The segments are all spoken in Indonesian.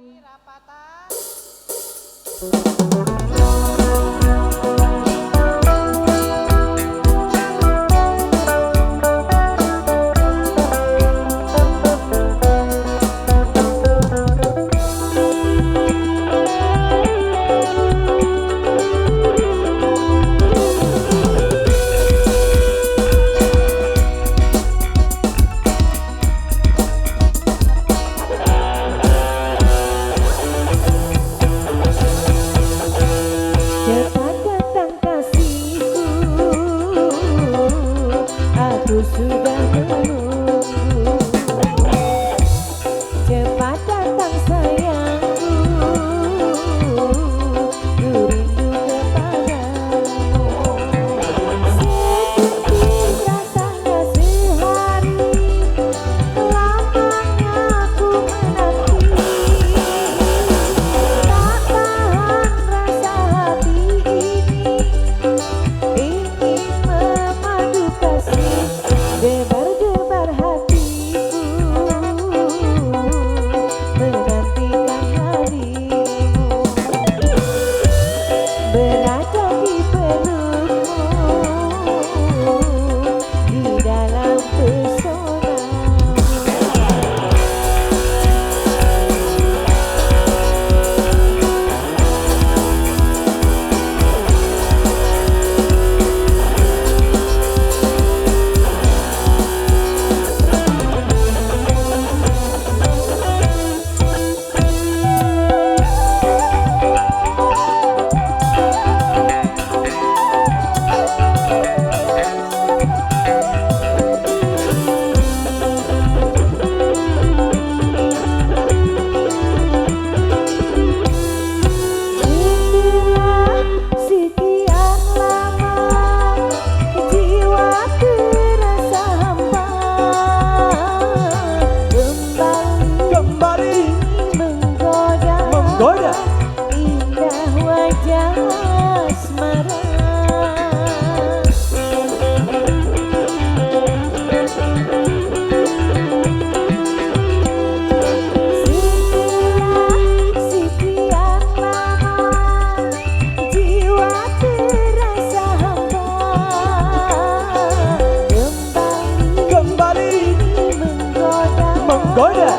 Rapatan. Sudah menunggu, cepat datang sayangku, ku rindu kepadamu. Sedikit rasanya sehari, lamanya ku menanti. Tak tahan rasa hati ini, ingin memadu kasih. Debar-debar hatiku, menantikan harimu, berada di pelukmu, di dalam pesona. Indah wajah asmara, sekian lama jiwa terasa hampa, kembali menggoda.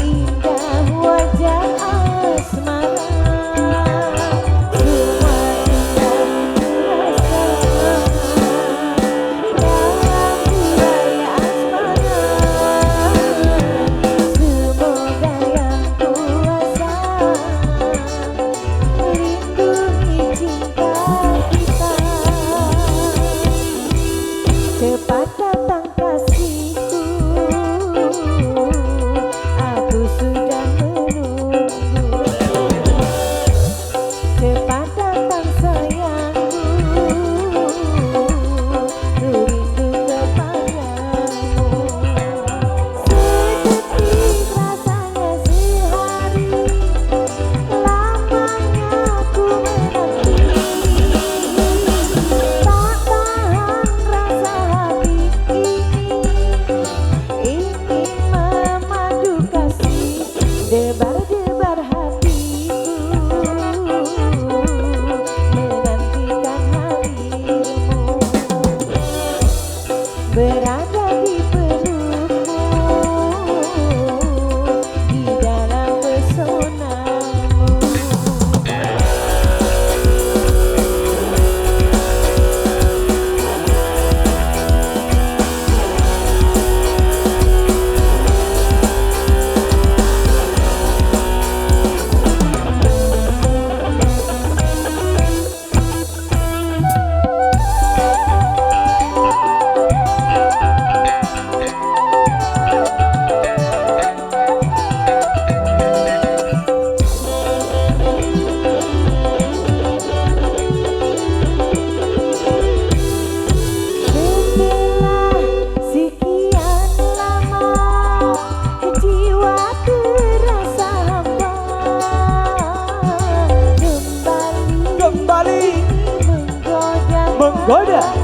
Indah wajah asmara, cepat datang kasihku, aku sudah menunggu. Cepat datang sayangku, rindu kepadamu. Sedetik rasanya sehari, lamanya ku menanti. Tak tahan rasa hati ini, ingin memadu kasih. Debar-debar hatiku, menantikan harimu, berada di pelukmu, di dalam pesonamu. Menggoda.